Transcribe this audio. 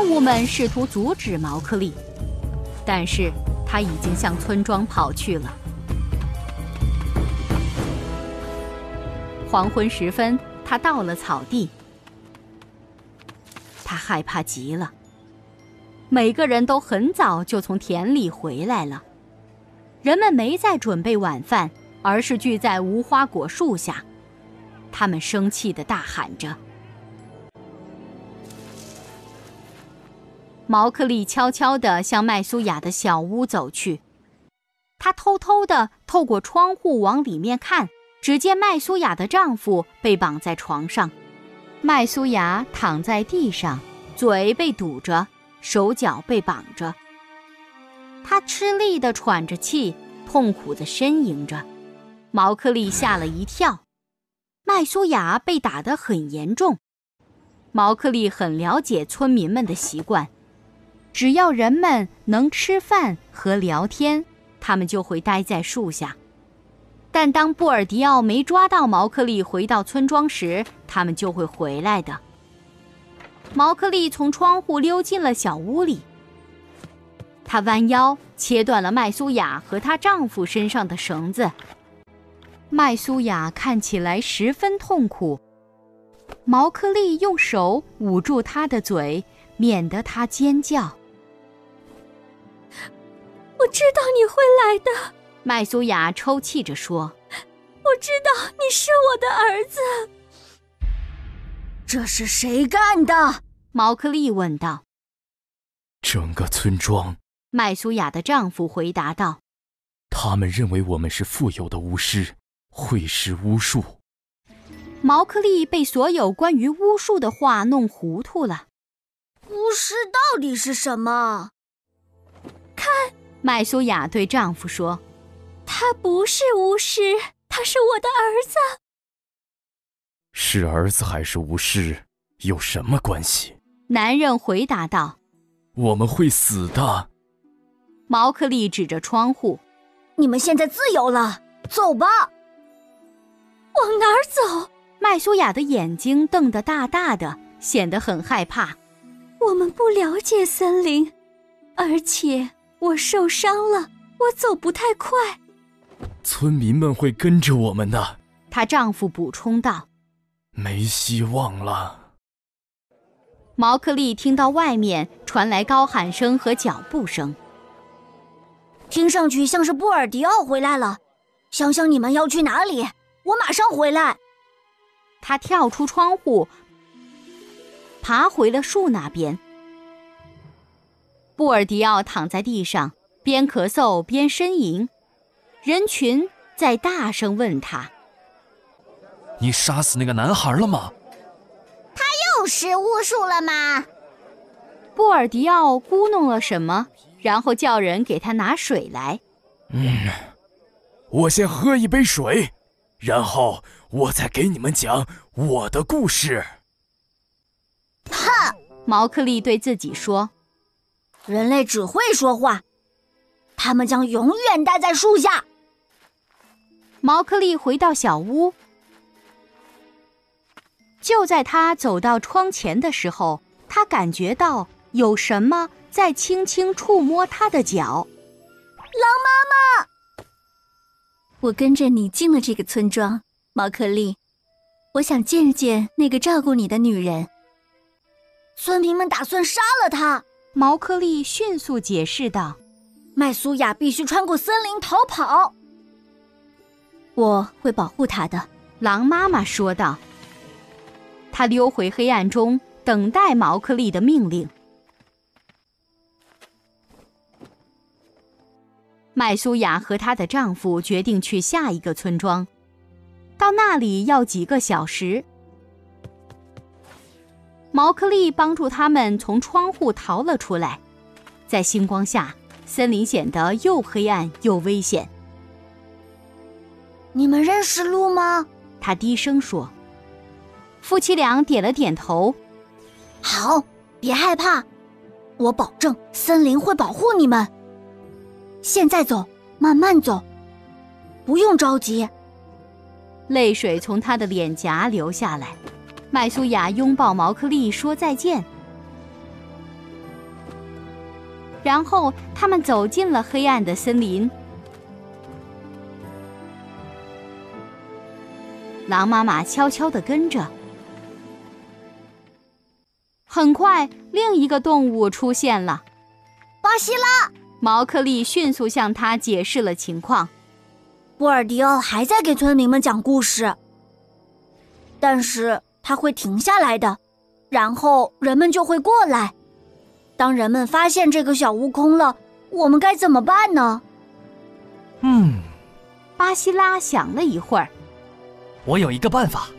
动物们试图阻止毛克利，但是他已经向村庄跑去了。黄昏时分，他到了草地，他害怕极了。每个人都很早就从田里回来了，人们没在准备晚饭，而是聚在无花果树下。他们生气地大喊着。毛克利悄悄地向麦苏雅的小屋走去，他偷偷地透过窗户往里面看，只见麦苏雅的丈夫被绑在床上，麦苏雅躺在地上，嘴被堵着，手脚被绑着，她吃力地喘着气，痛苦地呻吟着。毛克利吓了一跳，麦苏雅被打得很严重。毛克利很了解村民们的习惯，只要人们能吃饭和聊天，他们就会待在树下。但当布尔迪奥没抓到毛克利回到村庄时，他们就会回来的。毛克利从窗户溜进了小屋里，他弯腰切断了麦苏雅和她丈夫身上的绳子。麦苏雅看起来十分痛苦，毛克利用手捂住她的嘴，免得她尖叫。我知道你会来的，麦苏雅抽泣着说，我知道你是我的儿子。这是谁干的？毛克利问道。整个村庄，麦苏雅的丈夫回答道。他们认为我们是富有的巫师，会使巫术。毛克利被所有关于巫术的话弄糊涂了。巫师到底是什么？看，麦苏雅对丈夫说，他不是巫师，他是我的儿子。是儿子还是巫师有什么关系？男人回答道。我们会死的。毛克利指着窗户，你们现在自由了，走吧。往哪儿走？麦苏雅的眼睛瞪得大大的，显得很害怕。我们不了解森林，而且我受伤了，我走不太快。村民们会跟着我们的，她丈夫补充道。没希望了。毛克利听到外面传来高喊声和脚步声，听上去像是布尔迪奥回来了。想想你们要去哪里，我马上回来。他跳出窗户，爬回了树那边。布尔迪奥躺在地上，边咳嗽边呻吟。人群在大声问他：你杀死那个男孩了吗？他又是巫术了吗？布尔迪奥咕哝了什么，然后叫人给他拿水来。我先喝一杯水，然后我再给你们讲我的故事。哼！毛克利对自己说，人类只会说话，他们将永远待在树下。毛克利回到小屋，就在他走到窗前的时候，他感觉到有什么在轻轻触摸他的脚。狼妈妈！我跟着你进了这个村庄，毛克利，我想见见那个照顾你的女人。村民们打算杀了她。毛克利迅速解释道，麦苏雅必须穿过森林逃跑。我会保护她的，狼妈妈说道。她溜回黑暗中，等待毛克利的命令。麦苏雅和她的丈夫决定去下一个村庄，到那里要几个小时。毛克利帮助他们从窗户逃了出来，在星光下，森林显得又黑暗又危险。你们认识路吗？他低声说。夫妻俩点了点头。好，别害怕，我保证森林会保护你们。现在走，慢慢走，不用着急。泪水从他的脸颊流下来。麦苏雅拥抱毛克利说再见。然后他们走进了黑暗的森林。狼妈妈悄悄地跟着。很快，另一个动物出现了。巴西拉！毛克利迅速向他解释了情况。布尔迪奥还在给村民们讲故事，但是他会停下来的，然后人们就会过来。当人们发现这个小屋空了，我们该怎么办呢？巴西拉想了一会儿，我有一个办法。